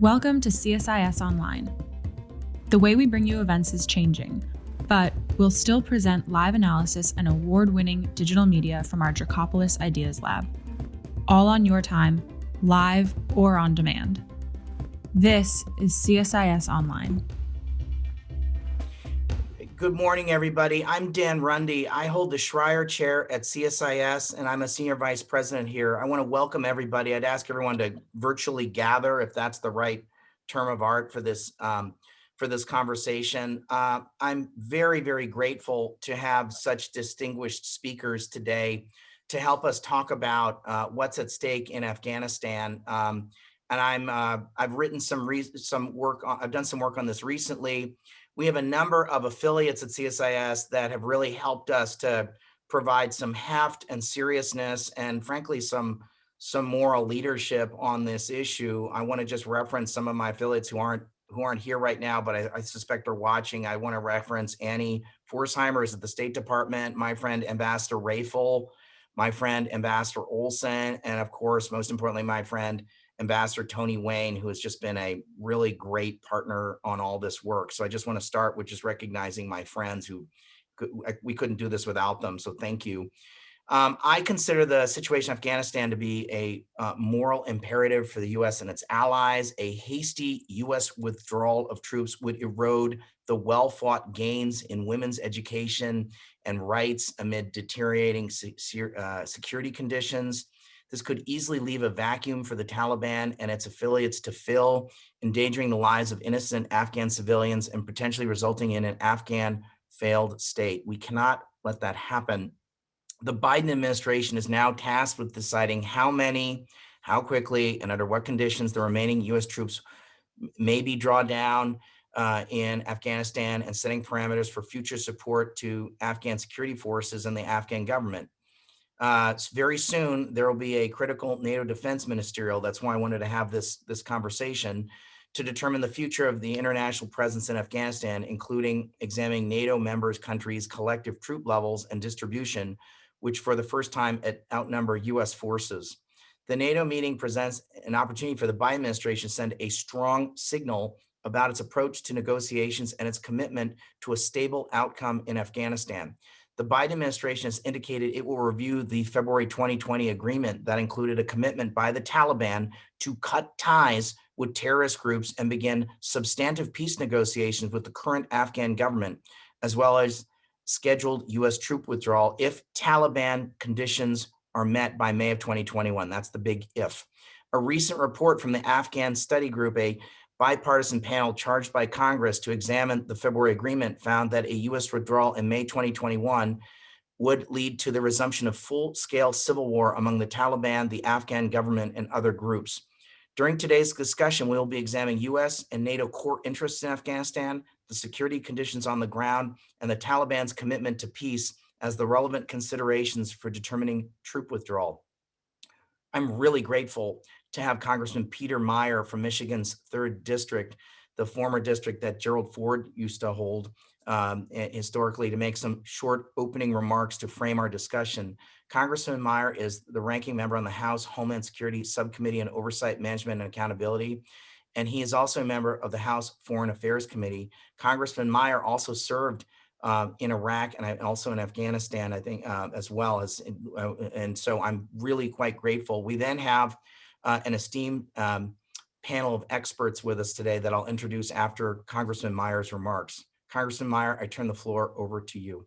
Welcome to CSIS Online. The way we bring you events is changing, but we'll still present live analysis and award-winning digital media from our Dracopolis Ideas Lab. All on your time, live or on demand. This is CSIS Online. Good morning, everybody. I'm Dan Runde. I hold the Schreier Chair at CSIS, and I'm a Senior Vice President here. I want to welcome everybody. I'd ask everyone to virtually gather, if that's the right term of art for this conversation. I'm very, very grateful to have such distinguished speakers today to help us talk about what's at stake in Afghanistan. And I've written some work. I've done some work on this recently. We have a number of affiliates at CSIS that have really helped us to provide some heft and seriousness and frankly, some moral leadership on this issue. I want to just reference some of my affiliates who aren't here right now, but I suspect are watching. I want to reference Annie Forsheimer is at the State Department, my friend Ambassador Rafel, my friend Ambassador Olson, and of course, most importantly, my friend Ambassador Tony Wayne, who has just been a really great partner on all this work. So I just want to start with just recognizing my friends we couldn't do this without them. So thank you. I consider the situation in Afghanistan to be a moral imperative for the U.S. and its allies. A hasty U.S. withdrawal of troops would erode the well-fought gains in women's education and rights amid deteriorating security conditions. This could easily leave a vacuum for the Taliban and its affiliates to fill, endangering the lives of innocent Afghan civilians and potentially resulting in an Afghan failed state. We cannot let that happen. The Biden administration is now tasked with deciding how many, how quickly, and under what conditions the remaining U.S. troops may be drawn down in Afghanistan and setting parameters for future support to Afghan security forces and the Afghan government. Very soon, there will be a critical NATO Defense Ministerial. That's why I wanted to have this conversation to determine the future of the international presence in Afghanistan, including examining NATO members countries' collective troop levels and distribution, which for the first time outnumber U.S. forces. The NATO meeting presents an opportunity for the Biden administration to send a strong signal about its approach to negotiations and its commitment to a stable outcome in Afghanistan. The Biden administration has indicated it will review the February 2020 agreement that included a commitment by the Taliban to cut ties with terrorist groups and begin substantive peace negotiations with the current Afghan government, as well as scheduled U.S. troop withdrawal if Taliban conditions are met by May of 2021. That's the big if. A recent report from the Afghan Study Group, a bipartisan panel charged by Congress to examine the February agreement, found that a U.S. withdrawal in May 2021 would lead to the resumption of full-scale civil war among the Taliban, the Afghan government, and other groups. During today's discussion, we will be examining U.S. and NATO core interests in Afghanistan, the security conditions on the ground, and the Taliban's commitment to peace as the relevant considerations for determining troop withdrawal. I'm really grateful to have Congressman Peter Meijer from Michigan's 3rd District, the former district that Gerald Ford used to hold historically, to make some short opening remarks to frame our discussion. Congressman Meijer is the ranking member on the House Homeland Security Subcommittee on Oversight, Management, and Accountability, and he is also a member of the House Foreign Affairs Committee. Congressman Meijer also served in Iraq and also in Afghanistan, I think, as well as, and so I'm really quite grateful. We then have an esteemed panel of experts with us today that I'll introduce after Congressman Meijer's remarks. Congressman Meijer, I turn the floor over to you.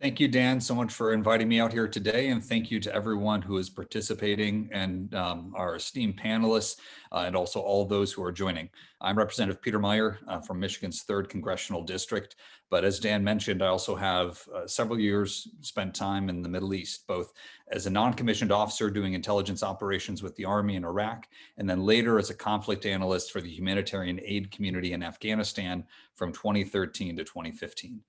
Thank you, Dan, so much for inviting me out here today, and thank you to everyone who is participating and our esteemed panelists and also all those who are joining. I'm Representative Peter Meijer from Michigan's 3rd Congressional District, but as Dan mentioned, I also have several years spent time in the Middle East, both as a non-commissioned officer doing intelligence operations with the Army in Iraq, and then later as a conflict analyst for the humanitarian aid community in Afghanistan from 2013 to 2015.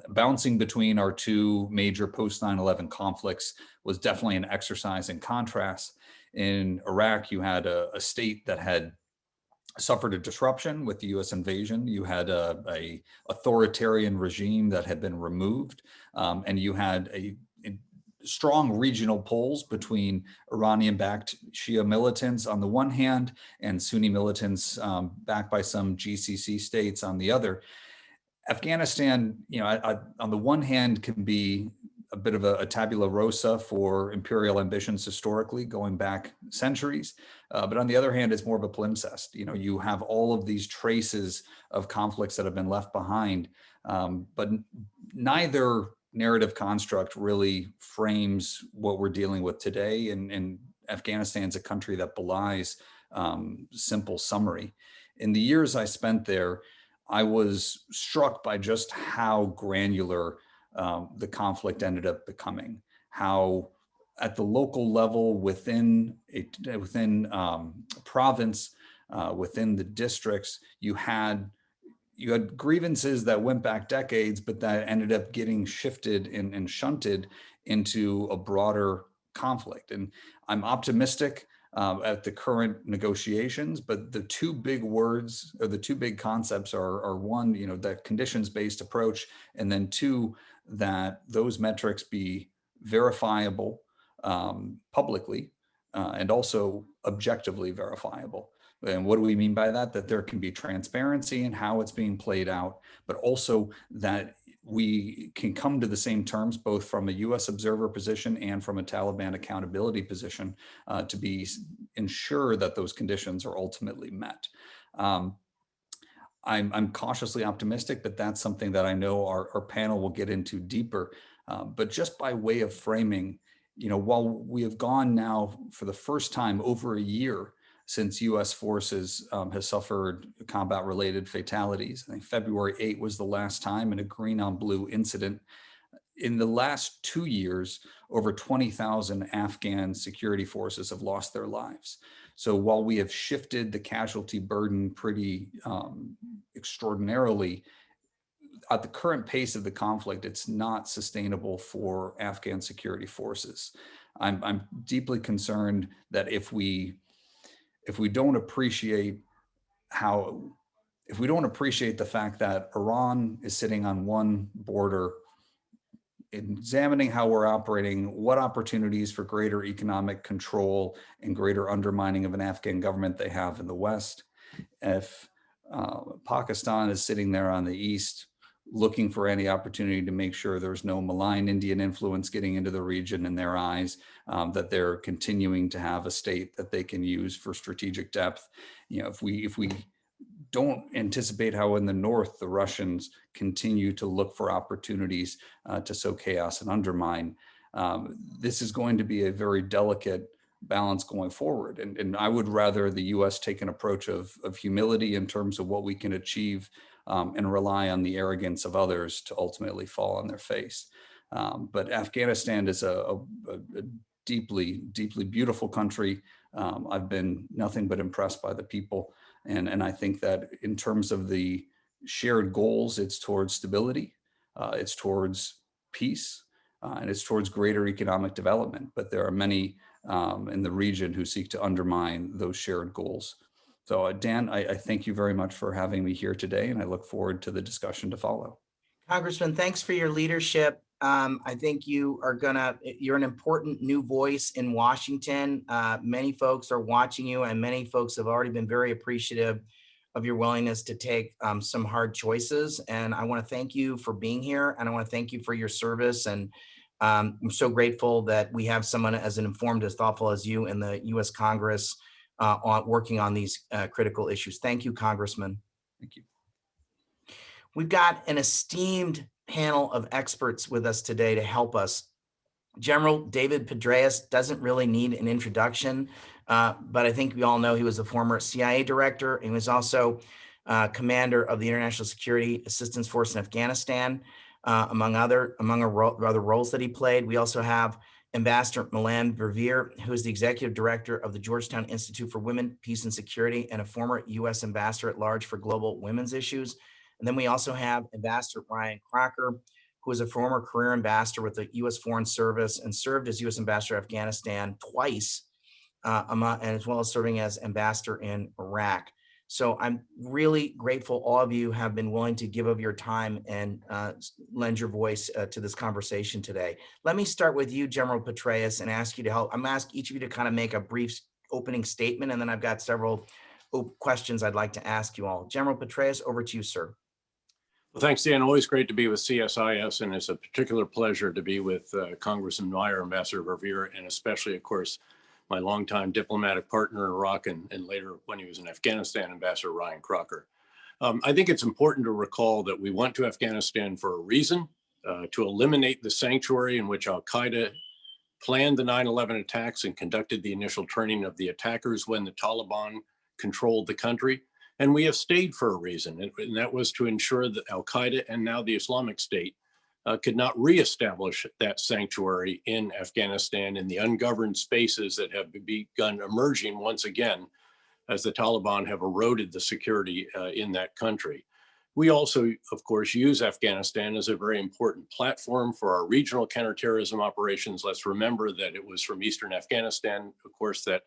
Bouncing between our two major post 9/11 conflicts was definitely an exercise in contrast. In Iraq, you had a state that had suffered a disruption with the U.S. invasion. You had a authoritarian regime that had been removed, and you had strong regional pulls between Iranian-backed Shia militants on the one hand and Sunni militants backed by some GCC states on the other. Afghanistan, on the one hand, can be a bit of a tabula rasa for imperial ambitions historically, going back centuries. But on the other hand, it's more of a palimpsest. You have all of these traces of conflicts that have been left behind, but neither narrative construct really frames what we're dealing with today. And Afghanistan's a country that belies simple summary. In the years I spent there, I was struck by just how granular the conflict ended up becoming. How at the local level, within a province, within the districts, you had grievances that went back decades, but that ended up getting shifted and shunted into a broader conflict. And I'm optimistic at the current negotiations, but the two big words, or the two big concepts are one, that conditions-based approach, and then two, that those metrics be verifiable publicly and also objectively verifiable. And what do we mean by that? That there can be transparency in how it's being played out, but also that we can come to the same terms, both from a US observer position and from a Taliban accountability position, to ensure that those conditions are ultimately met. I'm cautiously optimistic, but that's something that I know our panel will get into deeper. But just by way of framing, while we have gone now for the first time over a year since U.S. forces has suffered combat-related fatalities. I think February 8 was the last time in a green on blue incident. In the last 2 years, over 20,000 Afghan security forces have lost their lives. So while we have shifted the casualty burden pretty extraordinarily, at the current pace of the conflict, it's not sustainable for Afghan security forces. I'm deeply concerned that if we don't appreciate the fact that Iran is sitting on one border, examining how we're operating, what opportunities for greater economic control and greater undermining of an Afghan government they have in the West, if Pakistan is sitting there on the east, looking for any opportunity to make sure there's no malign Indian influence getting into the region in their eyes, that they're continuing to have a state that they can use for strategic depth. If we don't anticipate how in the north the Russians continue to look for opportunities to sow chaos and undermine, this is going to be a very delicate balance going forward. And I would rather the US take an approach of humility in terms of what we can achieve, and rely on the arrogance of others to ultimately fall on their face. But Afghanistan is a deeply, deeply beautiful country. I've been nothing but impressed by the people. And I think that in terms of the shared goals, it's towards stability, it's towards peace, and it's towards greater economic development. But there are many in the region who seek to undermine those shared goals. So Dan, I thank you very much for having me here today, and I look forward to the discussion to follow. Congressman, thanks for your leadership. I think you're an important new voice in Washington. Many folks are watching you, and many folks have already been very appreciative of your willingness to take some hard choices. And I want to thank you for being here, and I want to thank you for your service. And I'm so grateful that we have someone as informed, as thoughtful as you in the U.S. Congress working on these critical issues. Thank you, Congressman. Thank you. We've got an esteemed panel of experts with us today to help us. General David Petraeus doesn't really need an introduction, but I think we all know he was a former CIA director. He was also commander of the International Security Assistance Force in Afghanistan, among other roles that he played. We also have Ambassador Milan Verveer, who is the executive director of the Georgetown Institute for Women, Peace and Security, and a former U.S. ambassador at large for global women's issues. And then we also have Ambassador Ryan Crocker, who is a former career ambassador with the U.S. Foreign Service and served as U.S. ambassador to Afghanistan twice, and as well as serving as ambassador in Iraq. So I'm really grateful all of you have been willing to give of your time and lend your voice to this conversation today. Let me start with you, General Petraeus, and ask you to help. I'm going to ask each of you to kind of make a brief opening statement, and then I've got several questions I'd like to ask you all. General Petraeus, over to you, sir. Well, thanks, Dan. Always great to be with CSIS, and it's a particular pleasure to be with Congressman Meijer, Ambassador Verveer, and especially, of course, my longtime diplomatic partner in Iraq and later when he was in Afghanistan, Ambassador Ryan Crocker. I think it's important to recall that we went to Afghanistan for a reason, to eliminate the sanctuary in which al-Qaeda planned the 9/11 attacks and conducted the initial training of the attackers when the Taliban controlled the country. And we have stayed for a reason, and that was to ensure that al-Qaeda and now the Islamic State could not reestablish that sanctuary in Afghanistan in the ungoverned spaces that have begun emerging once again as the Taliban have eroded the security in that country. We also, of course, use Afghanistan as a very important platform for our regional counterterrorism operations. Let's remember that it was from Eastern Afghanistan, of course, that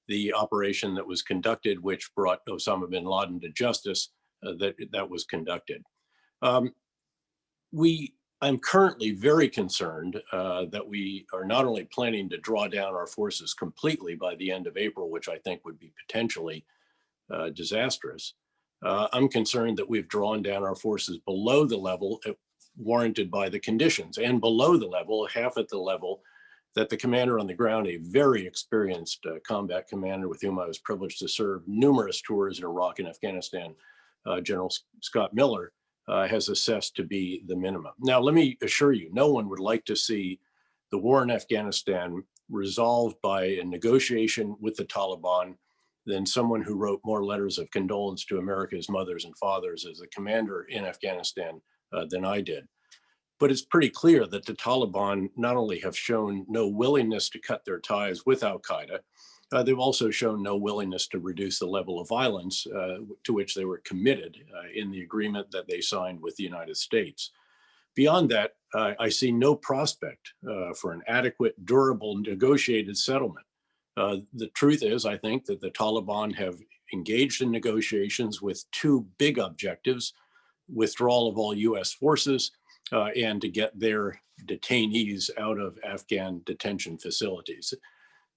the operation that was conducted, which brought Osama bin Laden to justice, that was conducted. I'm currently very concerned that we are not only planning to draw down our forces completely by the end of April, which I think would be potentially disastrous. I'm concerned that we've drawn down our forces below the level warranted by the conditions, and below the level, half at the level that the commander on the ground, a very experienced combat commander with whom I was privileged to serve numerous tours in Iraq and Afghanistan, General Scott Miller, has assessed to be the minimum. Now, let me assure you, no one would like to see the war in Afghanistan resolved by a negotiation with the Taliban than someone who wrote more letters of condolence to America's mothers and fathers as a commander in Afghanistan than I did. But it's pretty clear that the Taliban not only have shown no willingness to cut their ties with al-Qaeda, they've also shown no willingness to reduce the level of violence to which they were committed in the agreement that they signed with the United States. Beyond that, I see no prospect for an adequate, durable, negotiated settlement. The truth is, I think that the Taliban have engaged in negotiations with two big objectives: withdrawal of all US forces and to get their detainees out of Afghan detention facilities.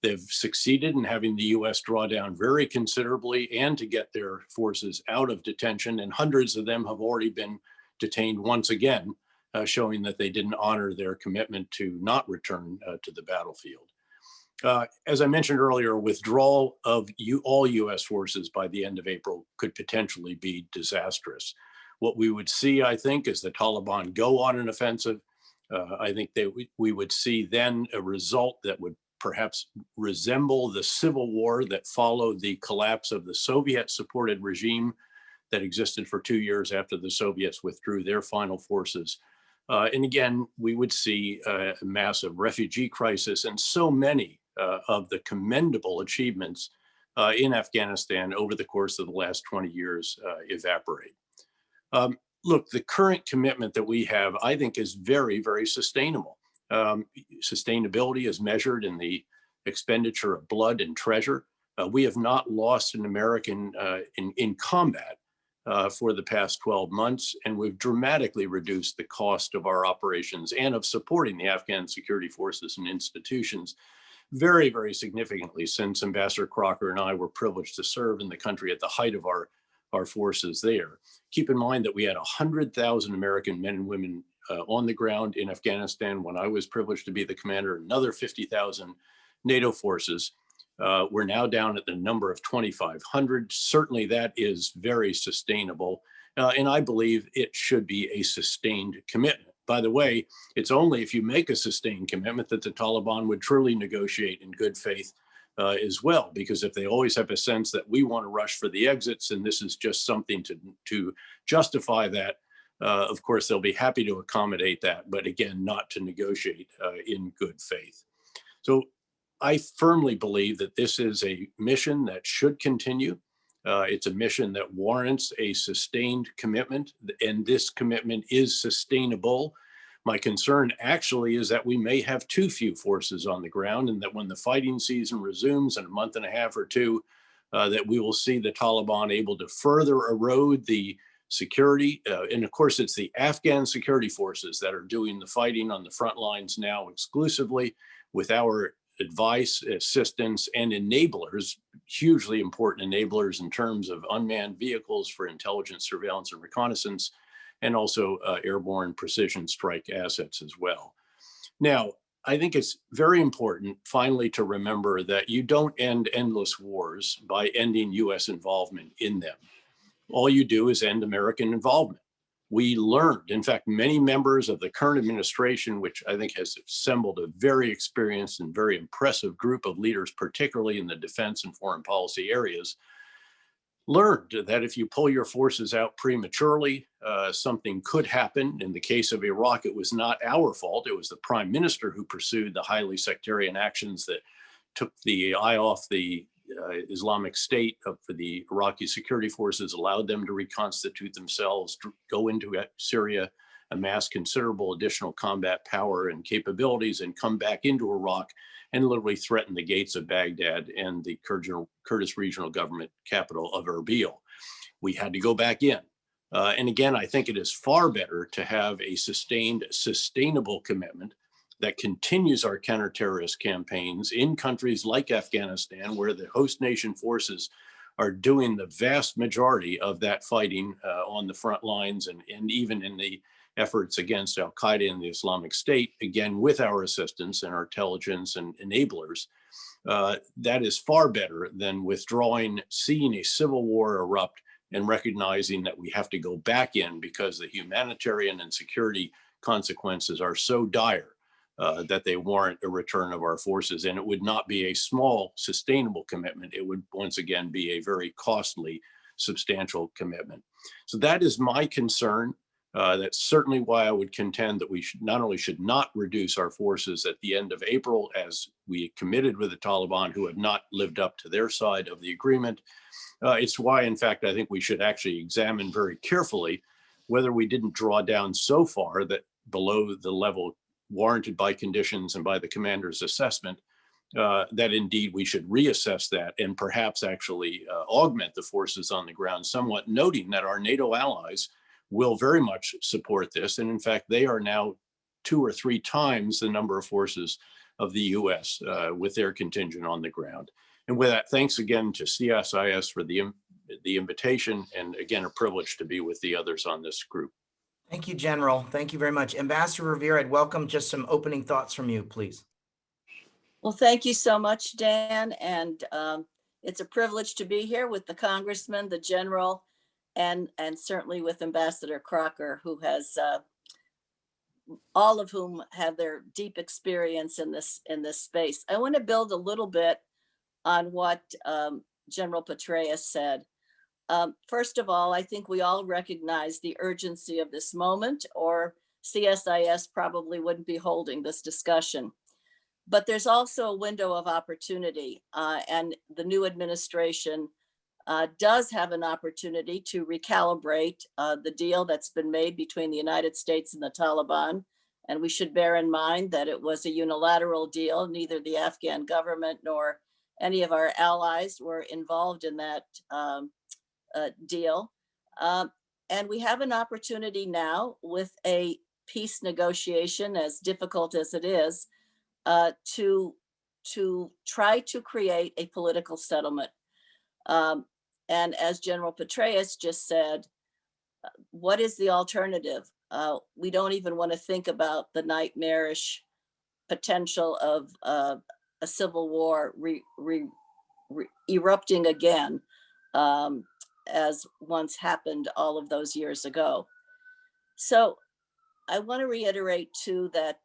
They've succeeded in having the US draw down very considerably and to get their forces out of detention, and hundreds of them have already been detained once again, showing that they didn't honor their commitment to not return to the battlefield. As I mentioned earlier, withdrawal of all US forces by the end of April could potentially be disastrous. What we would see, I think, is the Taliban go on an offensive. I think that we would see then a result that would perhaps resemble the civil war that followed the collapse of the Soviet-supported regime that existed for 2 years after the Soviets withdrew their final forces. And again, we would see a massive refugee crisis, and so many of the commendable achievements in Afghanistan over the course of the last 20 years evaporate. Look, the current commitment that we have, I think, is very, very sustainable. Sustainability is measured in the expenditure of blood and treasure. We have not lost an American in combat for the past 12 months, and we've dramatically reduced the cost of our operations and of supporting the Afghan security forces and institutions very, very significantly since Ambassador Crocker and I were privileged to serve in the country at the height of our forces there. Keep in mind that we had 100,000 American men and women on the ground in Afghanistan when I was privileged to be the commander, another 50,000 NATO forces. We're now down at the number of 2,500. Certainly that is very sustainable. And I believe it should be a sustained commitment. By the way, it's only if you make a sustained commitment that the Taliban would truly negotiate in good faith as well, because if they always have a sense that we want to rush for the exits and this is just something to justify that, of course, they'll be happy to accommodate that, but again, not to negotiate in good faith. So I firmly believe that this is a mission that should continue. It's a mission that warrants a sustained commitment, and this commitment is sustainable. My concern actually is that we may have too few forces on the ground, and that when the fighting season resumes in a month and a half or two, that we will see the Taliban able to further erode the security. And of course, it's the Afghan security forces that are doing the fighting on the front lines now exclusively, with our advice, assistance, and enablers, hugely important enablers in terms of unmanned vehicles for intelligence, surveillance, and reconnaissance, and also airborne precision strike assets as well. Now, I think it's very important, finally, to remember that you don't end endless wars by ending US involvement in them. All you do is end American involvement. We learned, in fact, many members of the current administration, which I think has assembled a very experienced and very impressive group of leaders, particularly in the defense and foreign policy areas, learned that if you pull your forces out prematurely, something could happen. In the case of Iraq, it was not our fault. It was the prime minister who pursued the highly sectarian actions that took the eye off the Islamic State for the Iraqi security forces, allowed them to reconstitute themselves, go into Syria, amass considerable additional combat power and capabilities, and come back into Iraq and literally threaten the gates of Baghdad and the Kurdish regional government capital of Erbil. We had to go back in. And again, I think it is far better to have a sustained, sustainable commitment that continues our counterterrorist campaigns in countries like Afghanistan, where the host nation forces are doing the vast majority of that fighting on the front lines, and even in the efforts against al-Qaeda and the Islamic State, again, with our assistance and our intelligence and enablers. That is far better than withdrawing, seeing a civil war erupt, and recognizing that we have to go back in because the humanitarian and security consequences are so dire that they warrant a return of our forces. And it would not be a small, sustainable commitment. It would once again be a very costly, substantial commitment. So that is my concern. That's certainly why I would contend that we should not reduce our forces at the end of April, as we committed with the Taliban, who have not lived up to their side of the agreement. It's why, in fact, I think we should actually examine very carefully whether we didn't draw down so far that below the level warranted by conditions and by the commander's assessment, that indeed we should reassess that and perhaps actually augment the forces on the ground somewhat, noting that our NATO allies will very much support this. And in fact, they are now 2 or 3 times the number of forces of the US with their contingent on the ground. And with that, thanks again to CSIS for the invitation, and again, a privilege to be with the others on this group. Thank you, General. Thank you very much. Ambassador Verveer, I'd welcome just some opening thoughts from you, please. Well, thank you so much, Dan. And it's a privilege to be here with the Congressman, the General, and certainly with Ambassador Crocker, who has all of whom have their deep experience in this space. I want to build a little bit on what General Petraeus said. First of all, I think we all recognize the urgency of this moment, or CSIS probably wouldn't be holding this discussion. But there's also a window of opportunity, and the new administration does have an opportunity to recalibrate the deal that's been made between the United States and the Taliban. And we should bear in mind that it was a unilateral deal. Neither the Afghan government nor any of our allies were involved in that deal. And we have an opportunity now with a peace negotiation, as difficult as it is, to try to create a political settlement. And as General Petraeus just said, what is the alternative? We don't even want to think about the nightmarish potential of a civil war erupting again, as once happened all of those years ago. So I want to reiterate too that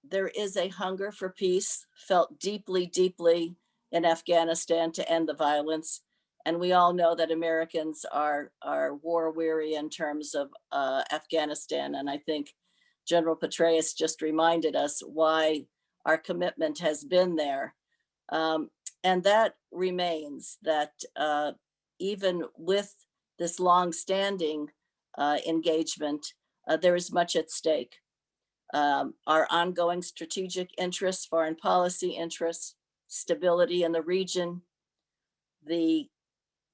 there is a hunger for peace felt deeply, deeply in Afghanistan to end the violence. And we all know that Americans are war weary in terms of Afghanistan. And I think General Petraeus just reminded us why our commitment has been there. And that remains, that even with this long-standing engagement, there is much at stake. Our ongoing strategic interests, foreign policy interests, stability in the region, the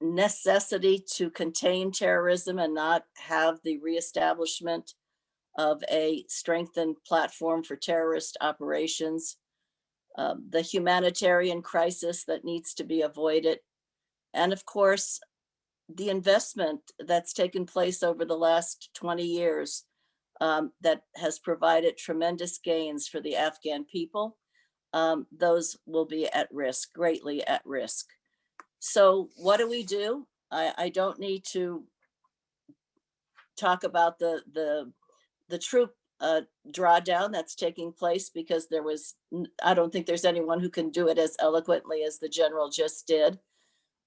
necessity to contain terrorism and not have the reestablishment of a strengthened platform for terrorist operations, the humanitarian crisis that needs to be avoided, and of course, the investment that's taken place over the last 20 years that has provided tremendous gains for the Afghan people. Those will be at risk, greatly at risk. So what do? I don't need to talk about the troop drawdown that's taking place, because I don't think there's anyone who can do it as eloquently as the general just did.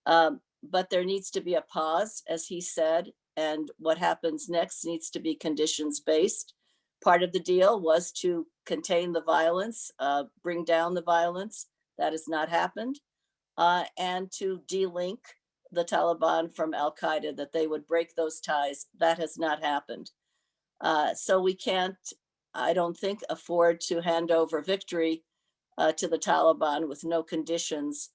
But there needs to be a pause, as he said, and what happens next needs to be conditions based. Part of the deal was to contain the violence, bring down the violence. That has not happened. And to de-link the Taliban from al-Qaeda, that they would break those ties. That has not happened. So we can't, I don't think, afford to hand over victory to the Taliban with no conditions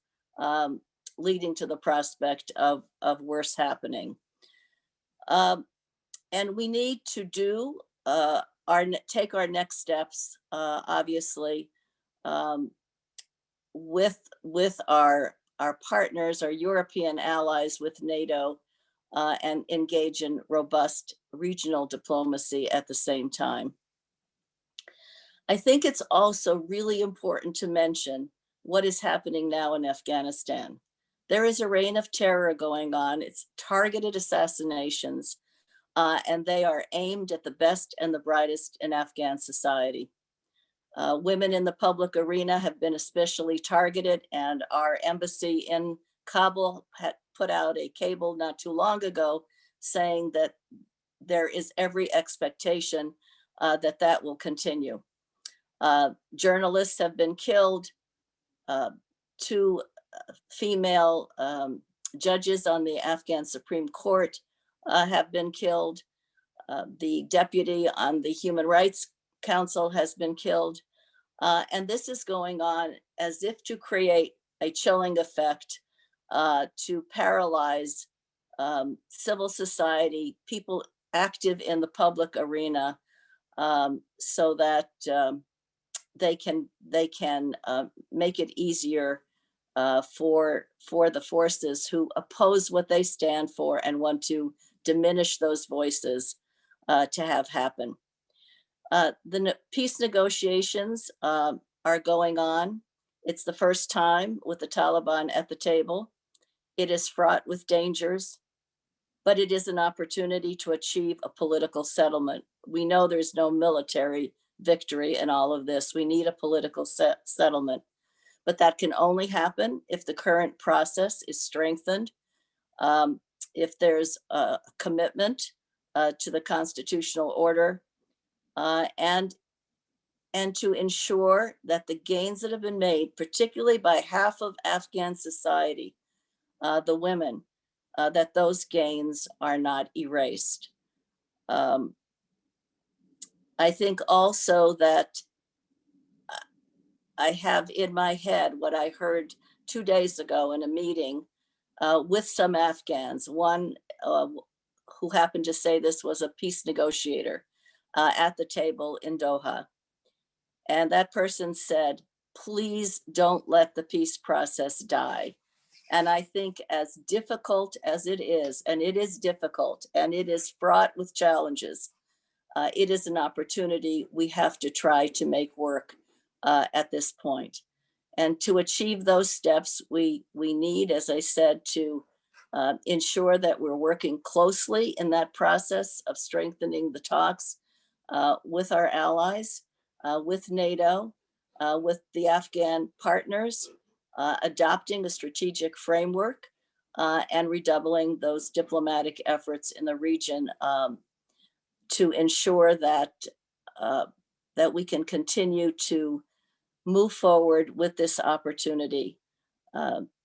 leading to the prospect of worse happening. And we need to do take our next steps, obviously, with our partners, our European allies, with NATO, and engage in robust regional diplomacy at the same time. I think it's also really important to mention what is happening now in Afghanistan. There is a reign of terror going on. It's targeted assassinations, and they are aimed at the best and the brightest in Afghan society. Women in the public arena have been especially targeted, and our embassy in Kabul had put out a cable not too long ago saying that there is every expectation that will continue. Journalists have been killed. Two female judges on the Afghan Supreme Court have been killed. The deputy on the Human Rights Council has been killed. And this is going on as if to create a chilling effect, to paralyze civil society, people active in the public arena, so that they can make it easier for the forces who oppose what they stand for and want to diminish those voices to have happen. The peace negotiations are going on. It's the first time with the Taliban at the table. It is fraught with dangers, but it is an opportunity to achieve a political settlement. We know there's no military victory in all of this. We need a political settlement, but that can only happen if the current process is strengthened, if there's a commitment to the constitutional order, and to ensure that the gains that have been made, particularly by half of Afghan society, the women, that those gains are not erased. I think also that I have in my head what I heard 2 days ago in a meeting with some Afghans, one who happened to say this was a peace negotiator at the table in Doha. And that person said, please don't let the peace process die. And I think as difficult as it is, and it is difficult, and it is fraught with challenges, it is an opportunity we have to try to make work at this point. And to achieve those steps, we need, as I said, to ensure that we're working closely in that process of strengthening the talks with our allies, with NATO, with the Afghan partners, adopting a strategic framework, and redoubling those diplomatic efforts in the region to ensure that we can continue to move forward with this opportunity,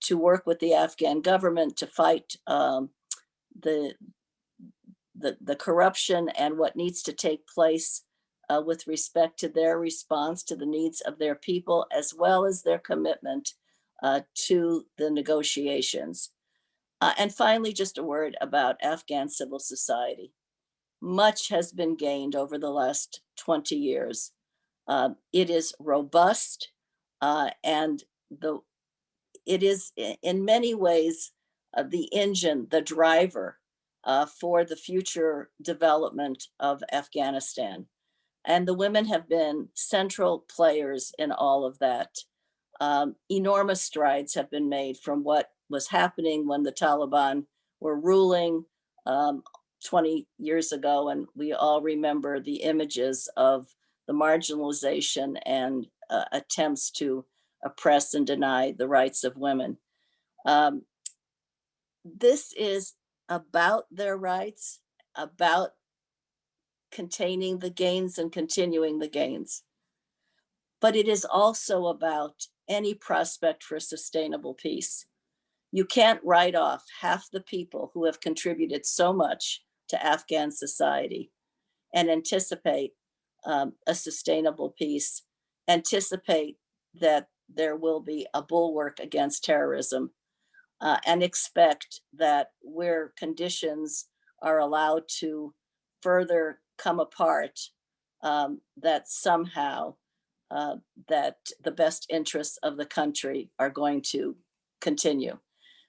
to work with the Afghan government to fight the corruption and what needs to take place with respect to their response to the needs of their people, as well as their commitment to the negotiations. And finally, just a word about Afghan civil society. Much has been gained over the last 20 years. It is robust, and it is in many ways the engine, the driver for the future development of Afghanistan. And the women have been central players in all of that. Enormous strides have been made from what was happening when the Taliban were ruling 20 years ago. And we all remember the images of the marginalization and attempts to oppress and deny the rights of women. This is about their rights, about containing the gains and continuing the gains. But it is also about any prospect for sustainable peace. You can't write off half the people who have contributed so much to Afghan society and anticipate a sustainable peace, anticipate that there will be a bulwark against terrorism, and expect that where conditions are allowed to further come apart, that somehow that the best interests of the country are going to continue.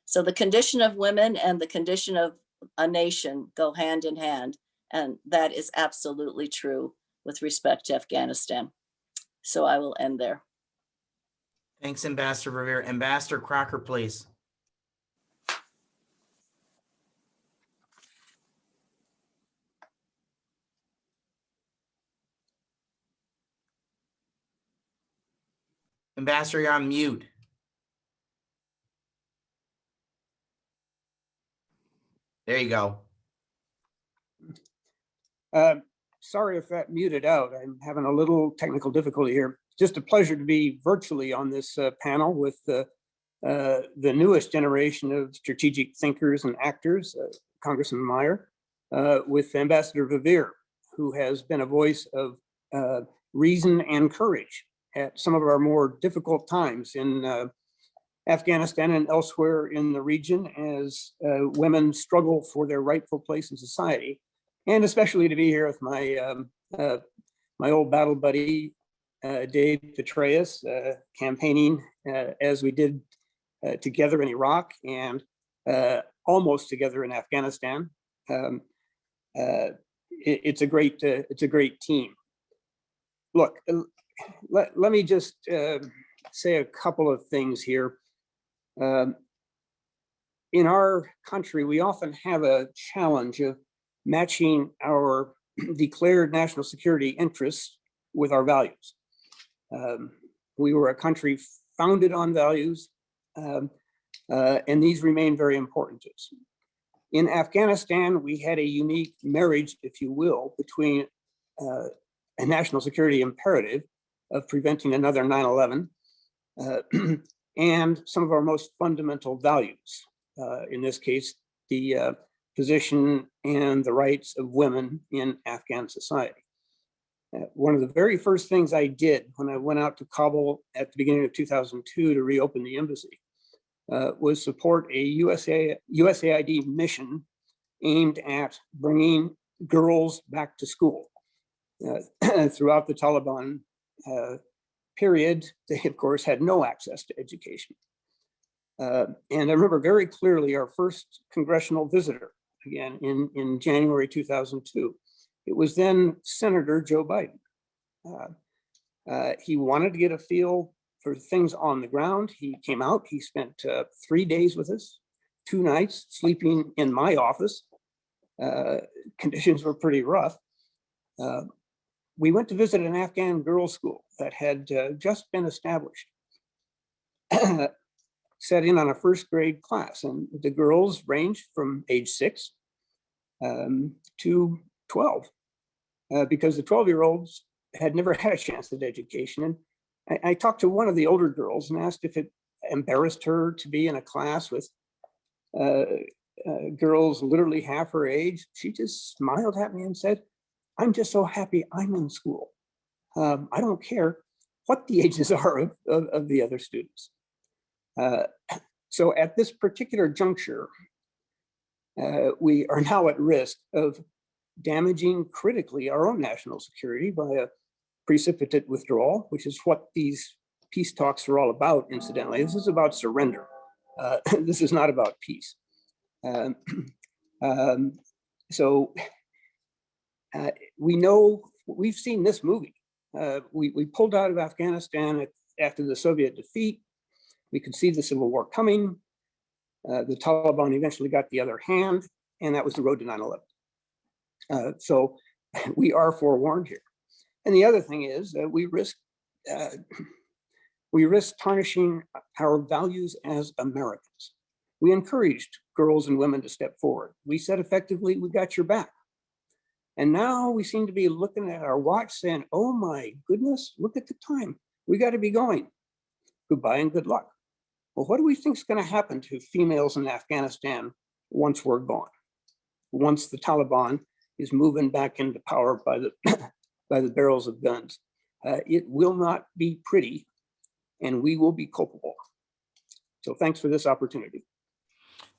So the condition of women and the condition of a nation go hand in hand, and that is absolutely true with respect to Afghanistan. So I will end there. Thanks, Ambassador Verveer. Ambassador Crocker, please. Ambassador, you're on mute. There you go. Sorry if that muted out. I'm having a little technical difficulty here. Just a pleasure to be virtually on this panel with the newest generation of strategic thinkers and actors, Congressman Meijer, with Ambassador Verveer, who has been a voice of reason and courage at some of our more difficult times in Afghanistan and elsewhere in the region as women struggle for their rightful place in society. And especially to be here with my my old battle buddy, Dave Petraeus, campaigning as we did together in Iraq and almost together in Afghanistan. It's a great team. Look, let me just say a couple of things here. In our country, we often have a challenge of matching our declared national security interests with our values. We were a country founded on values, and these remain very important to us. In Afghanistan, we had a unique marriage, if you will, between a national security imperative of preventing another 9/11 and some of our most fundamental values. In this case, the position and the rights of women in Afghan society. One of the very first things I did when I went out to Kabul at the beginning of 2002 to reopen the embassy was support a USAID mission aimed at bringing girls back to school. Throughout the Taliban period, they of course had no access to education. And I remember very clearly our first congressional visitor, again in January 2002. It was then Senator Joe Biden. He wanted to get a feel for things on the ground. He came out, he spent 3 days with us, 2 nights sleeping in my office. Conditions were pretty rough. We went to visit an Afghan girls' school that had just been established. Set in on a first grade class, and the girls ranged from age 6 to 12, because the 12-year-olds had never had a chance at education. And I talked to one of the older girls and asked if it embarrassed her to be in a class with girls literally half her age. She just smiled at me and said, "I'm just so happy I'm in school. I don't care what the ages are of the other students." So at this particular juncture, we are now at risk of damaging critically our own national security by a precipitate withdrawal, which is what these peace talks are all about, incidentally. This is about surrender. This is not about peace. So we know, we've seen this movie. We pulled out of Afghanistan after the Soviet defeat. We could see the civil war coming. The Taliban eventually got the other hand, and that was the road to 9/11. So we are forewarned here. And the other thing is we risk tarnishing our values as Americans. We encouraged girls and women to step forward. We said effectively, we got your back. And now we seem to be looking at our watch saying, oh my goodness, look at the time. We got to be going. Goodbye and good luck. Well, what do we think is going to happen to females in Afghanistan once we're gone? Once the Taliban is moving back into power by the barrels of guns? It will not be pretty, and we will be culpable. So thanks for this opportunity.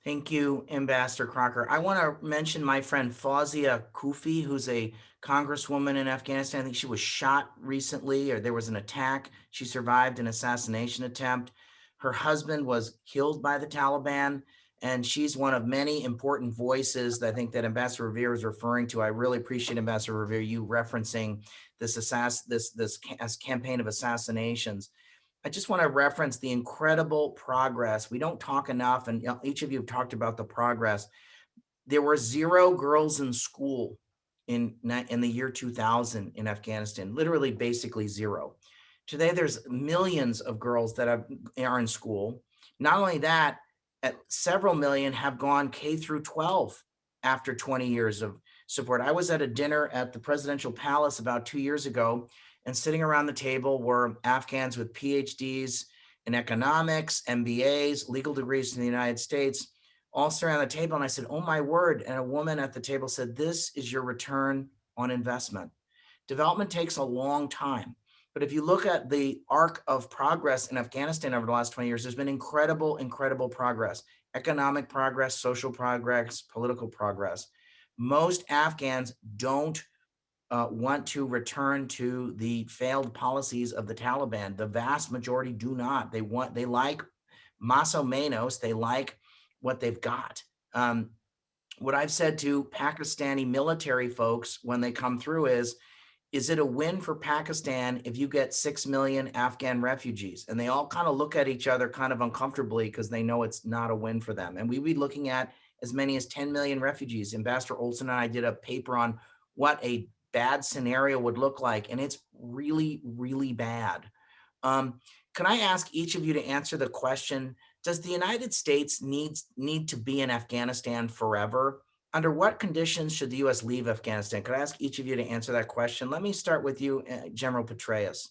Thank you, Ambassador Crocker. I want to mention my friend Fawzia Kufi, who's a congresswoman in Afghanistan. I think she was shot recently, or there was an attack. She survived an assassination attempt. Her husband was killed by the Taliban, and she's one of many important voices that I think that Ambassador Verveer is referring to. I really appreciate, Ambassador Verveer, you referencing this campaign of assassinations. I just want to reference the incredible progress. We don't talk enough, and each of you have talked about the progress. There were 0 girls in school in the year 2000 in Afghanistan, literally basically 0. Today, there's millions of girls that are in school. Not only that, several million have gone K through 12 after 20 years of support. I was at a dinner at the Presidential Palace about 2 years ago, and sitting around the table were Afghans with PhDs in economics, MBAs, legal degrees in the United States, all sitting around the table. And I said, oh my word. And a woman at the table said, this is your return on investment. Development takes a long time. But if you look at the arc of progress in Afghanistan over the last 20 years, there's been incredible, incredible progress. Economic progress, social progress, political progress. Most Afghans don't want to return to the failed policies of the Taliban. The vast majority do not. They like más o menos, they like what they've got. What I've said to Pakistani military folks when they come through is it a win for Pakistan if you get 6 million Afghan refugees? And they all kind of look at each other kind of uncomfortably because they know it's not a win for them. And we'd be looking at as many as 10 million refugees. Ambassador Olson and I did a paper on what a bad scenario would look like, and it's really, really bad. Can I ask each of you to answer the question, does the United States need to be in Afghanistan forever? Under what conditions should the U.S. leave Afghanistan? Could I ask each of you to answer that question? Let me start with you, General Petraeus.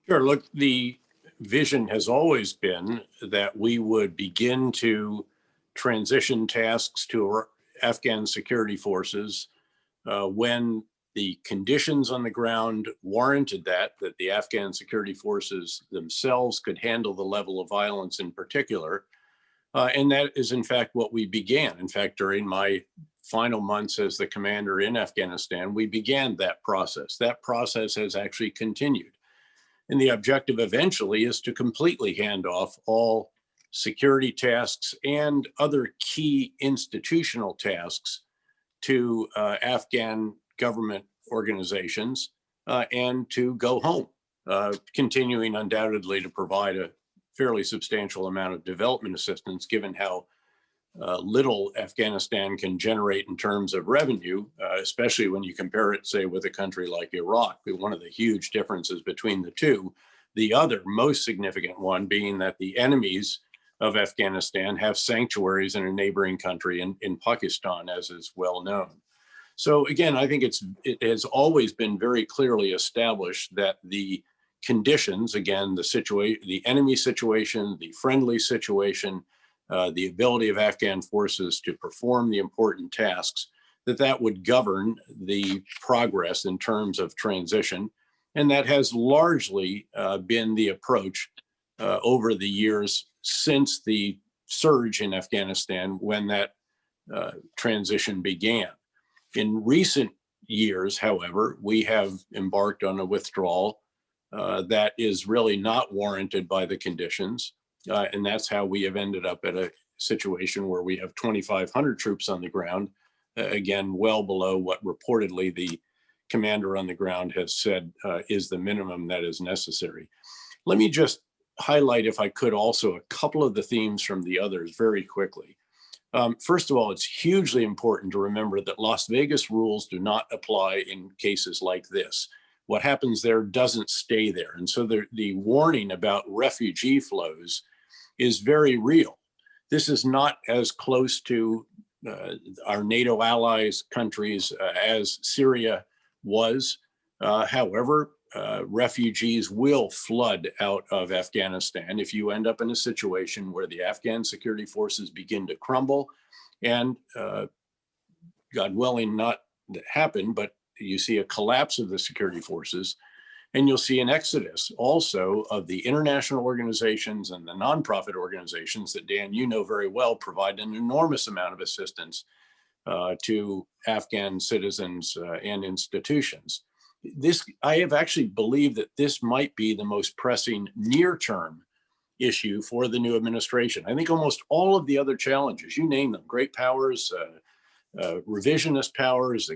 Sure. Look, the vision has always been that we would begin to transition tasks to Afghan security forces when the conditions on the ground warranted that the Afghan security forces themselves could handle the level of violence in particular. And that is, in fact, what we began. In fact, during my final months as the commander in Afghanistan, we began that process. That process has actually continued. And the objective eventually is to completely hand off all security tasks and other key institutional tasks to Afghan government organizations and to go home, continuing undoubtedly to provide a fairly substantial amount of development assistance, given how little Afghanistan can generate in terms of revenue, especially when you compare it, say, with a country like Iraq. One of the huge differences between the two, the other most significant one being that the enemies of Afghanistan have sanctuaries in a neighboring country in Pakistan, as is well known. So again, I think it has always been very clearly established that the conditions, again, the enemy situation, the friendly situation, the ability of Afghan forces to perform the important tasks, that would govern the progress in terms of transition. And that has largely been the approach over the years since the surge in Afghanistan when that transition began. In recent years, however, we have embarked on a withdrawal that is really not warranted by the conditions. And that's how we have ended up at a situation where we have 2,500 troops on the ground, again, well below what reportedly the commander on the ground has said is the minimum that is necessary. Let me just highlight, if I could, also a couple of the themes from the others very quickly. First of all, it's hugely important to remember that Las Vegas rules do not apply in cases like this. What happens there doesn't stay there. And so the warning about refugee flows is very real. This is not as close to our NATO allies countries as Syria was. However, refugees will flood out of Afghanistan if you end up in a situation where the Afghan security forces begin to crumble, and God willing not happen, but you see a collapse of the security forces, and you'll see an exodus also of the international organizations and the nonprofit organizations that, Dan, you know very well, provide an enormous amount of assistance to Afghan citizens and institutions. I have actually believed that this might be the most pressing near-term issue for the new administration. I think almost all of the other challenges, you name them, great powers, revisionist powers,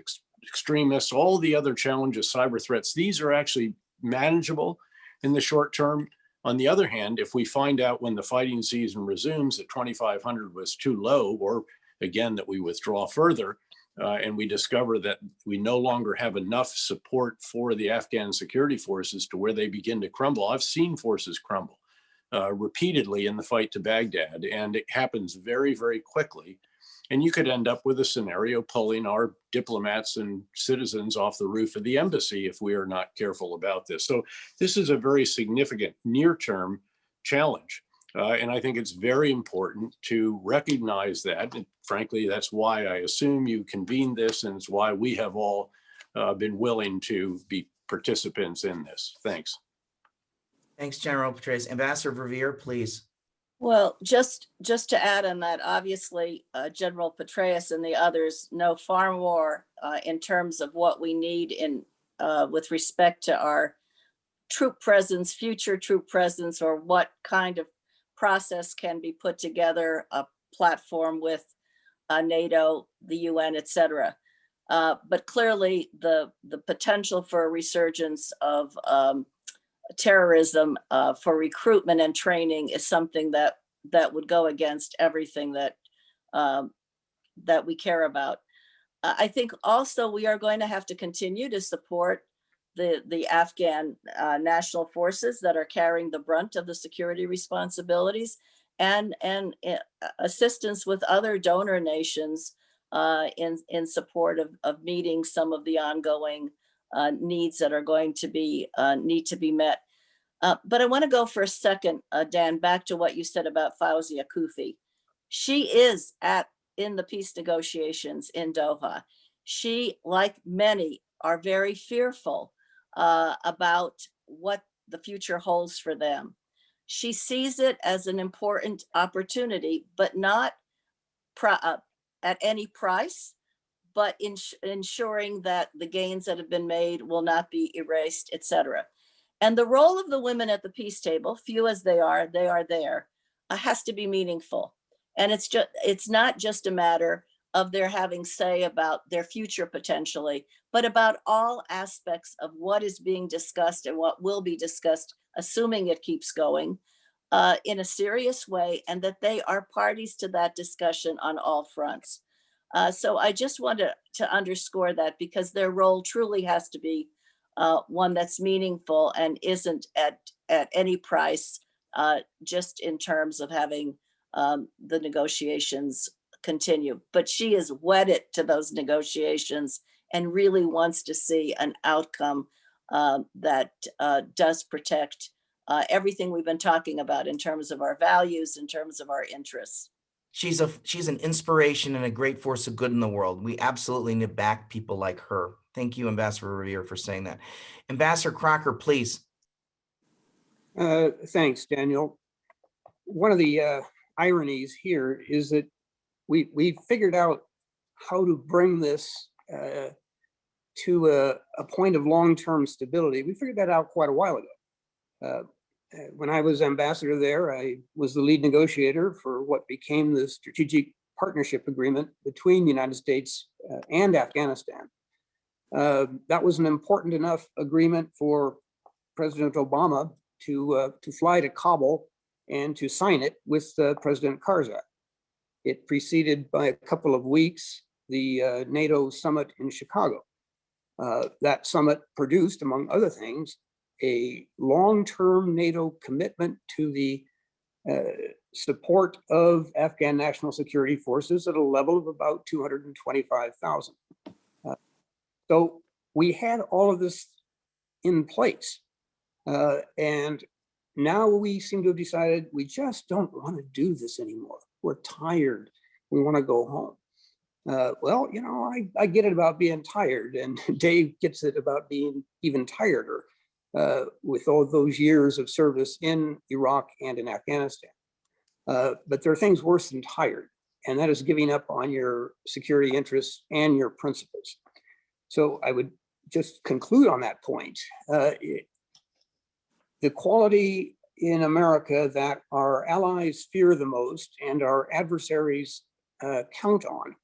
extremists, all the other challenges, cyber threats, these are actually manageable in the short term. On the other hand, if we find out when the fighting season resumes that 2,500 was too low, or again, that we withdraw further, and we discover that we no longer have enough support for the Afghan security forces to where they begin to crumble. I've seen forces crumble repeatedly in the fight to Baghdad, and it happens very, very quickly. And you could end up with a scenario pulling our diplomats and citizens off the roof of the embassy if we are not careful about this. So this is a very significant near-term challenge. And I think it's very important to recognize that. And frankly, that's why I assume you convened this, and it's why we have all been willing to be participants in this. Thanks. Thanks, General Petraeus. Ambassador Verveer, please. Well, just to add on that, obviously, General Petraeus and the others know far more in terms of what we need in with respect to our troop presence, future troop presence, or what kind of process can be put together, a platform with NATO, the UN, et cetera. But clearly the potential for a resurgence of terrorism for recruitment and training is something that would go against everything that we care about. I think also we are going to have to continue to support the Afghan national forces that are carrying the brunt of the security responsibilities, and assistance with other donor nations in support of meeting some of the ongoing needs that are going to be need to be met. But I want to go for a second, Dan, back to what you said about Fawzia Koofi. She is in the peace negotiations in Doha. She, like many, are very fearful about what the future holds for them. She sees it as an important opportunity, but not at any price, but ensuring that the gains that have been made will not be erased, et cetera. And the role of the women at the peace table, few as they are there, has to be meaningful. And it's not just a matter of their having say about their future potentially, but about all aspects of what is being discussed and what will be discussed, assuming it keeps going in a serious way, and that they are parties to that discussion on all fronts. So I just want to underscore that, because their role truly has to be one that's meaningful and isn't at any price, just in terms of having the negotiations continue. But she is wedded to those negotiations and really wants to see an outcome that does protect everything we've been talking about in terms of our values, in terms of our interests. She's an inspiration and a great force of good in the world. We absolutely need to back people like her. Thank you, Ambassador Verveer, for saying that. Ambassador Crocker, please. Thanks, Daniel. One of the ironies here is that we figured out how to bring this to a point of long-term stability. We figured that out quite a while ago. When I was ambassador there, I was the lead negotiator for what became the strategic partnership agreement between the United States and Afghanistan. That was an important enough agreement for President Obama to fly to Kabul and to sign it with President Karzai. It preceded by a couple of weeks the NATO summit in Chicago. That summit produced, among other things, a long-term NATO commitment to the support of Afghan national security forces at a level of about 225,000. So we had all of this in place. And now we seem to have decided we just don't want to do this anymore. We're tired. We want to go home. Well, you know, I get it about being tired, and Dave gets it about being even tireder with all those years of service in Iraq and in Afghanistan. But there are things worse than tired, and that is giving up on your security interests and your principles. So I would just conclude on that point. The quality in America that our allies fear the most and our adversaries count on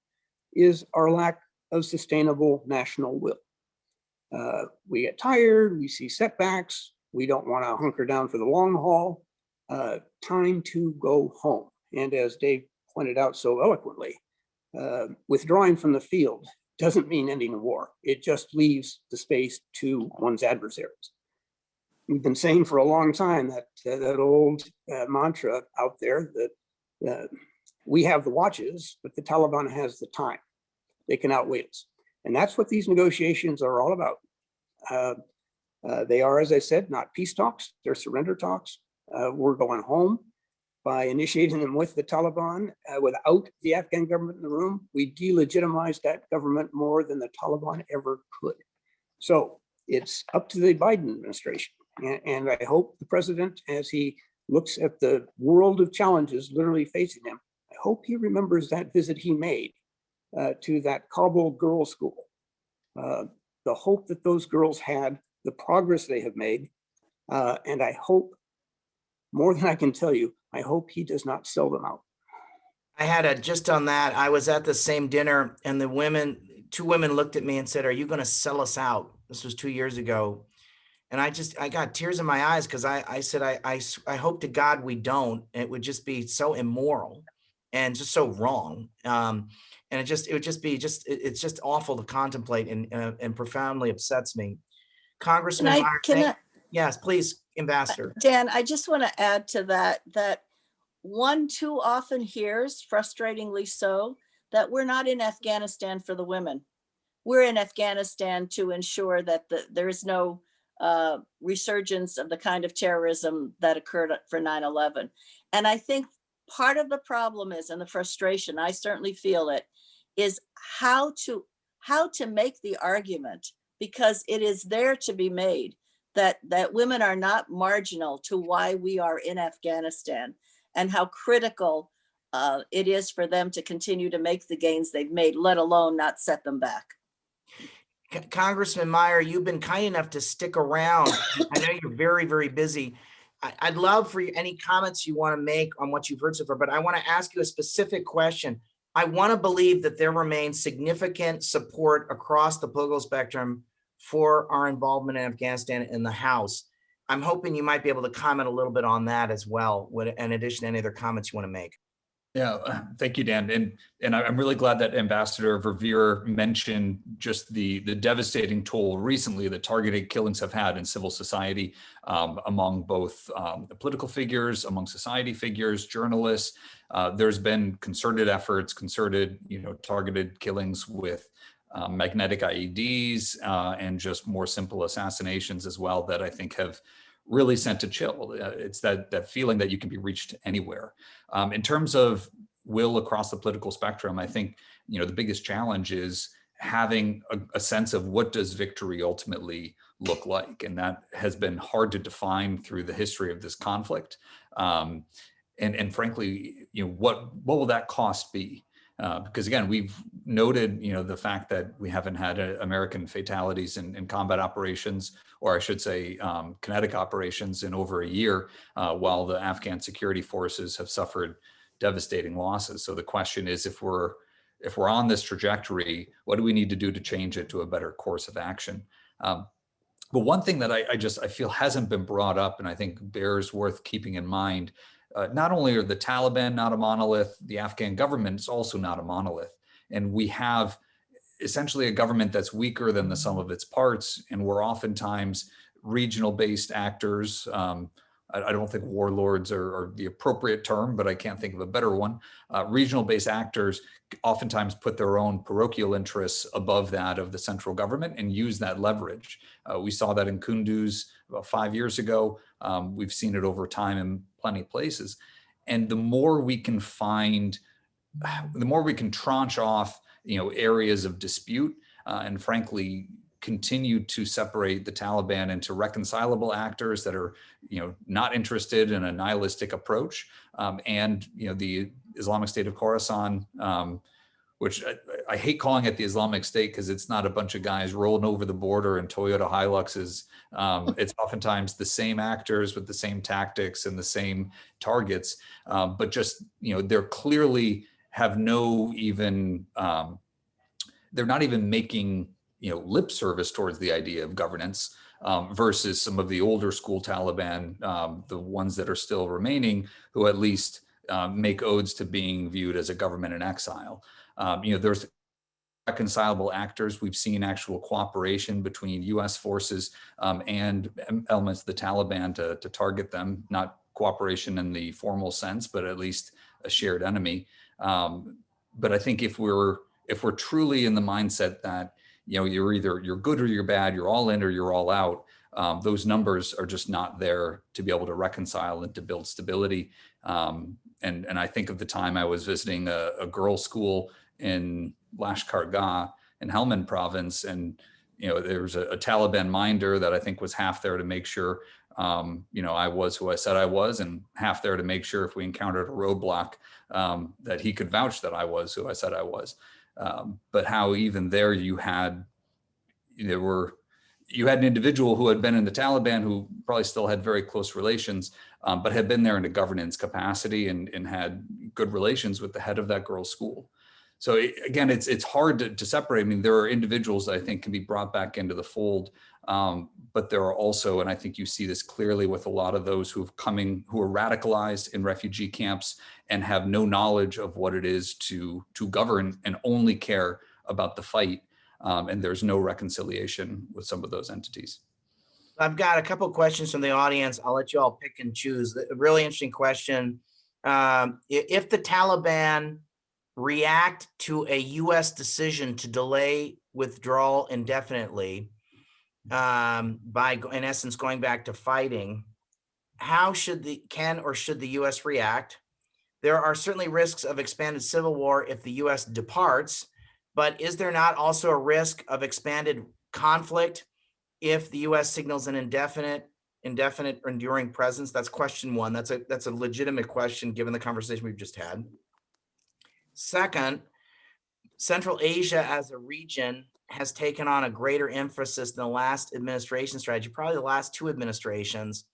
is our lack of sustainable national will. We get tired, we see setbacks, we don't want to hunker down for the long haul. Time to go home. And as Dave pointed out so eloquently, withdrawing from the field doesn't mean ending a war. It just leaves the space to one's adversaries. We've been saying for a long time that old mantra out there that we have the watches, but the Taliban has the time. They can outwait us. And that's what these negotiations are all about. They are, as I said, not peace talks, they're surrender talks. We're going home by initiating them with the Taliban. Without the Afghan government in the room, we delegitimized that government more than the Taliban ever could. So it's up to the Biden administration. And I hope the president, as he looks at the world of challenges literally facing him, I hope he remembers that visit he made to that Kabul girls' school. The hope that those girls had, the progress they have made, and I hope, more than I can tell you, I hope he does not sell them out. I had just on that, I was at the same dinner and two women looked at me and said, "Are you going to sell us out?" This was 2 years ago. And I got tears in my eyes because I said, I hope to God we don't. It would just be so immoral and just so wrong. And it's just awful to contemplate and profoundly upsets me. Congressman Meijer, yes, please, Ambassador. Dan, I just want to add to that one too often hears, frustratingly so, that we're not in Afghanistan for the women. We're in Afghanistan to ensure that there is no resurgence of the kind of terrorism that occurred for 9/11. And I think part of the problem is, and the frustration, I certainly feel it, is how to make the argument, because it is there to be made, that women are not marginal to why we are in Afghanistan, and how critical it is for them to continue to make the gains they've made, let alone not set them back. Congressman Meijer, you've been kind enough to stick around. I know you're very, very busy. I'd love for you any comments you want to make on what you've heard so far, but I want to ask you a specific question. I want to believe that there remains significant support across the political spectrum for our involvement in Afghanistan in the House. I'm hoping you might be able to comment a little bit on that as well, in addition to any other comments you want to make. Yeah, thank you, Dan. And I'm really glad that Ambassador Verveer mentioned just the devastating toll recently that targeted killings have had in civil society, among both political figures, among society figures, journalists. There's been concerted efforts, targeted killings with magnetic IEDs and just more simple assassinations as well that I think have really sent a chill. It's that feeling that you can be reached anywhere. In terms of will across the political spectrum, I think the biggest challenge is having a sense of what does victory ultimately look like? And that has been hard to define through the history of this conflict. And frankly, what will that cost be? Because again, we've noted, the fact that we haven't had American fatalities in combat operations, or I should say, kinetic operations in over a year, while the Afghan security forces have suffered devastating losses. So the question is, if we're on this trajectory, what do we need to do to change it to a better course of action? But one thing that I feel hasn't been brought up, and I think bears worth keeping in mind, not only are the Taliban not a monolith, the Afghan government is also not a monolith. And we have essentially a government that's weaker than the sum of its parts. And we're oftentimes regional-based actors. I don't think warlords are the appropriate term, but I can't think of a better one. Regional-based actors oftentimes put their own parochial interests above that of the central government and use that leverage. We saw that in Kunduz about 5 years ago. We've seen it over time in plenty of places. And the more we can tranche off, areas of dispute, and frankly, continue to separate the Taliban into reconcilable actors that are, not interested in a nihilistic approach, and the Islamic State of Khorasan, which I hate calling it the Islamic State because it's not a bunch of guys rolling over the border in Toyota Hiluxes. It's oftentimes the same actors with the same tactics and the same targets, but just, they're clearly have no even, they're not even making, lip service towards the idea of governance, versus some of the older school Taliban, the ones that are still remaining, who at least make odes to being viewed as a government in exile. There's reconcilable actors. We've seen actual cooperation between U.S. forces and elements of the Taliban to target them, not cooperation in the formal sense, but at least a shared enemy. But I think if we're truly in the mindset that, you're good or you're bad, you're all in or you're all out, those numbers are just not there to be able to reconcile and to build stability. And I think of the time I was visiting a girls' school in Lashkar Gah in Helmand province, and there was a Taliban minder that I think was half there to make sure I was who I said I was, and half there to make sure if we encountered a roadblock that he could vouch that I was who I said I was. But how even there you had an individual who had been in the Taliban who probably still had very close relations, but had been there in a governance capacity and had good relations with the head of that girls' school. So again, it's hard to separate. I mean, there are individuals that I think can be brought back into the fold, but there are also, and I think you see this clearly with a lot of those who are radicalized in refugee camps and have no knowledge of what it is to govern and only care about the fight. And there's no reconciliation with some of those entities. I've got a couple of questions from the audience. I'll let you all pick and choose. A really interesting question. If the Taliban react to a U.S. decision to delay withdrawal indefinitely, by, in essence, going back to fighting, how should the U.S. react? There are certainly risks of expanded civil war if the U.S. departs, but is there not also a risk of expanded conflict if the U.S. signals an indefinite or enduring presence? That's question one. That's a legitimate question given the conversation we've just had. Second, Central Asia as a region has taken on a greater emphasis than the last administration strategy, probably the last two administrations.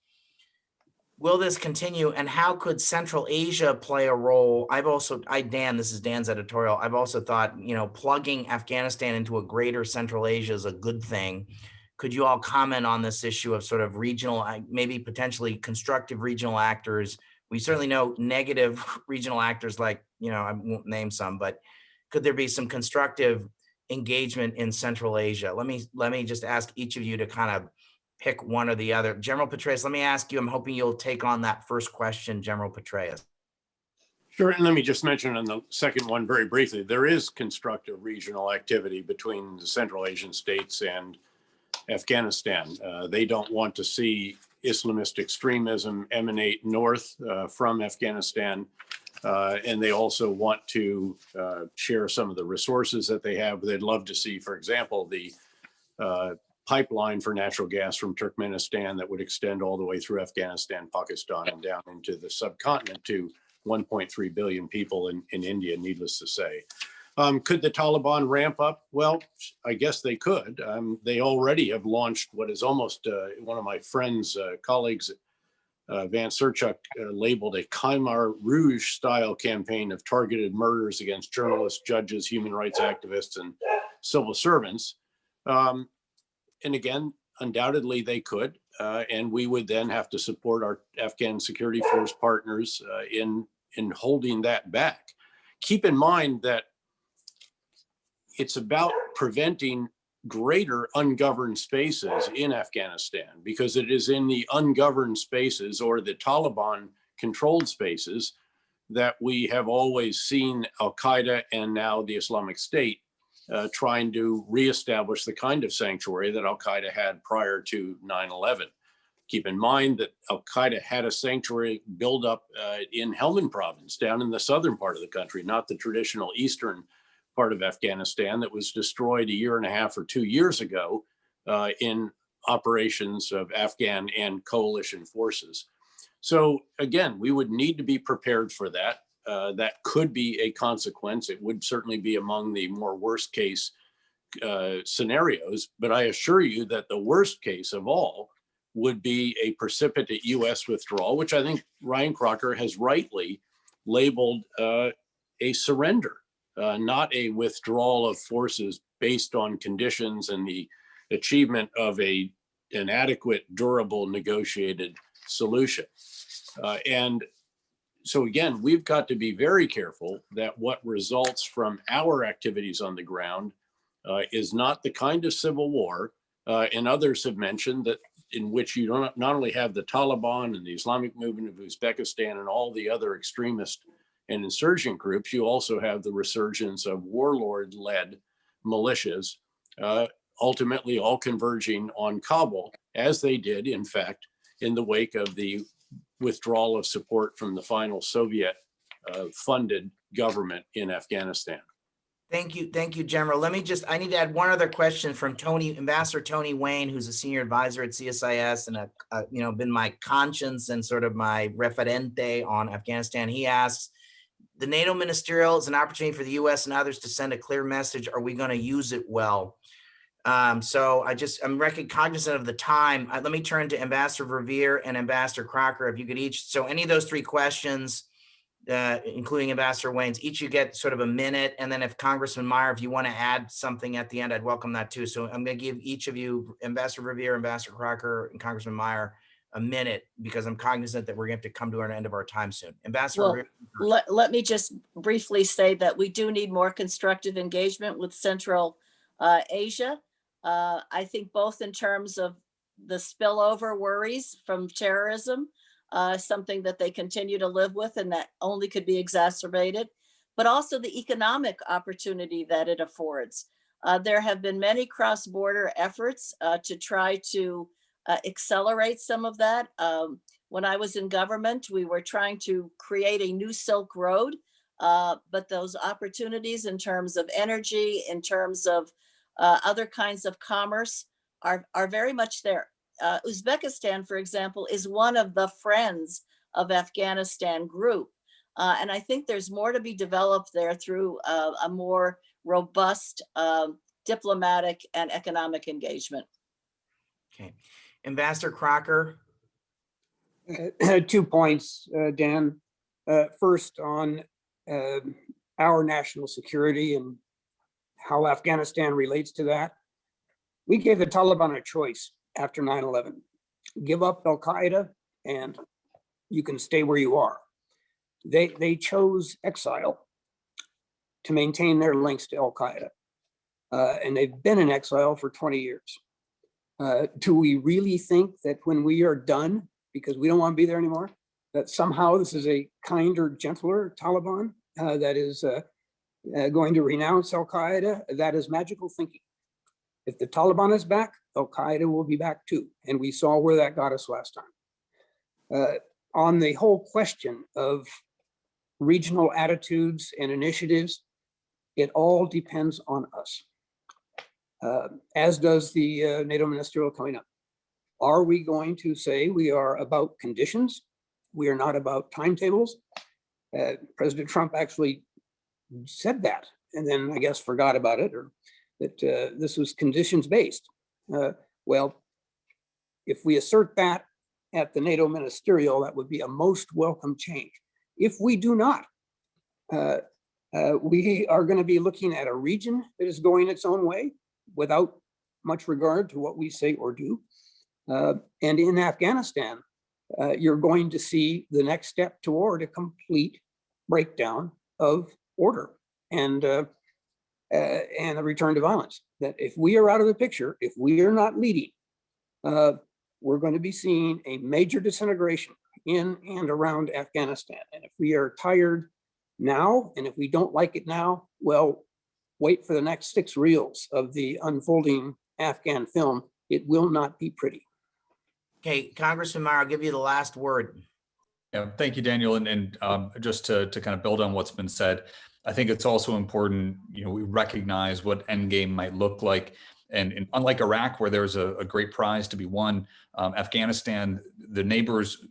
Will this continue, and how could Central Asia play a role? Dan, this is Dan's editorial. I've also thought, plugging Afghanistan into a greater Central Asia is a good thing. Could you all comment on this issue of sort of regional, maybe potentially constructive regional actors? We certainly know negative regional actors like, I won't name some, but could there be some constructive engagement in Central Asia? Let me just ask each of you to kind of pick one or the other. General Petraeus, let me ask you, I'm hoping you'll take on that first question, General Petraeus. Sure, and let me just mention on the second one very briefly, there is constructive regional activity between the Central Asian states and Afghanistan. They don't want to see Islamist extremism emanate north from Afghanistan. And they also want to share some of the resources that they have. They'd love to see, for example, the pipeline for natural gas from Turkmenistan that would extend all the way through Afghanistan, Pakistan, and down into the subcontinent to 1.3 billion people in India, needless to say. Could the Taliban ramp up? Well, I guess they could. They already have launched what is almost one of my friends, colleagues, Van Serchuk, labeled a Khmer Rouge style campaign of targeted murders against journalists, judges, human rights activists, and civil servants. And again, undoubtedly they could, and we would then have to support our Afghan security force partners in holding that back. Keep in mind that it's about preventing greater ungoverned spaces in Afghanistan, because it is in the ungoverned spaces or the Taliban controlled spaces that we have always seen al-Qaeda and now the Islamic State trying to reestablish the kind of sanctuary that al-Qaeda had prior to 9/11. Keep in mind that al-Qaeda had a sanctuary build up in Helmand province, down in the southern part of the country, not the traditional eastern part of Afghanistan, that was destroyed a year and a half or 2 years ago in operations of Afghan and coalition forces. So again, we would need to be prepared for that. That could be a consequence. It would certainly be among the more worst case scenarios, but I assure you that the worst case of all would be a precipitate US withdrawal, which I think Ryan Crocker has rightly labeled a surrender, not a withdrawal of forces based on conditions and the achievement of an adequate, durable, negotiated solution. And so again, we've got to be very careful that what results from our activities on the ground is not the kind of civil war, and others have mentioned that, in which you don't not only have the Taliban and the Islamic movement of Uzbekistan and all the other extremist and insurgent groups, you also have the resurgence of warlord-led militias, ultimately all converging on Kabul, as they did, in fact, in the wake of the withdrawal of support from the final Soviet funded government in Afghanistan. Thank you, General. I need to add one other question from Ambassador Tony Wayne, who's a senior advisor at CSIS and been my conscience and sort of my referente on Afghanistan. He asks, the NATO Ministerial is an opportunity for the US and others to send a clear message. Are we going to use it well? So I'm cognizant of the time. Let me turn to Ambassador Verveer and Ambassador Crocker, if you could each, so any of those three questions, including Ambassador Wayne's, each you get sort of a minute. And then if Congressman Meijer, if you want to add something at the end, I'd welcome that too. So I'm going to give each of you, Ambassador Verveer, Ambassador Crocker, and Congressman Meijer, a minute, because I'm cognizant that we're going to have to come to an end of our time soon. Ambassador Verveer. Let me just briefly say that we do need more constructive engagement with Central Asia. I think both in terms of the spillover worries from terrorism, something that they continue to live with and that only could be exacerbated, but also the economic opportunity that it affords. There have been many cross-border efforts to try to accelerate some of that. When I was in government, we were trying to create a new Silk Road, but those opportunities in terms of energy, in terms of other kinds of commerce are very much there. Uzbekistan, for example, is one of the friends of Afghanistan group. And I think there's more to be developed there through a more robust diplomatic and economic engagement. Okay. Ambassador Crocker. 2 points, Dan. First, on our national security and how Afghanistan relates to that. We gave the Taliban a choice after 9/11. Give up al-Qaeda and you can stay where you are. They chose exile to maintain their links to al-Qaeda. And they've been in exile for 20 years. Do we really think that when we are done, because we don't want to be there anymore, that somehow this is a kinder, gentler Taliban that is going to renounce al-Qaeda? That is magical thinking. If the Taliban is back, al-Qaeda will be back too. And we saw where that got us last time. On the whole question of regional attitudes and initiatives, it all depends on us. as does the NATO Ministerial coming up. Are we going to say we are about conditions? We are not about timetables? President Trump actually said that, and then I guess forgot about it, or that this was conditions based. Well, if we assert that at the NATO Ministerial, that would be a most welcome change. If we do not, we are going to be looking at a region that is going its own way without much regard to what we say or do. And in Afghanistan, you're going to see the next step toward a complete breakdown of order and a return to violence. That if we are out of the picture, if we are not leading, we're going to be seeing a major disintegration in and around Afghanistan. And if we are tired now, and if we don't like it now, well, wait for the next 6 reels of the unfolding Afghan film. It will not be pretty. Okay, Congressman Meijer, I'll give you the last word. Yeah, thank you, Daniel. And just to kind of build on what's been said, I think it's also important, we recognize what endgame might look like. And unlike Iraq, where there's a great prize to be won, Afghanistan, the neighbors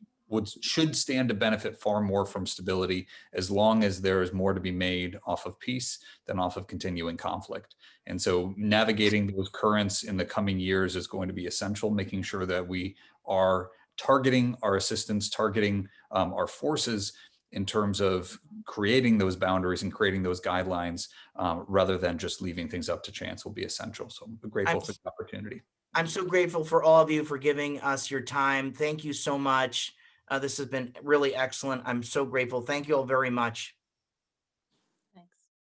should stand to benefit far more from stability, as long as there is more to be made off of peace than off of continuing conflict. And so navigating those currents in the coming years is going to be essential, making sure that we are targeting our assistance, targeting our forces in terms of creating those boundaries and creating those guidelines, rather than just leaving things up to chance, will be essential. So I'm grateful for the opportunity. I'm so grateful for all of you for giving us your time. Thank you so much. This has been really excellent. I'm so grateful. Thank you all very much.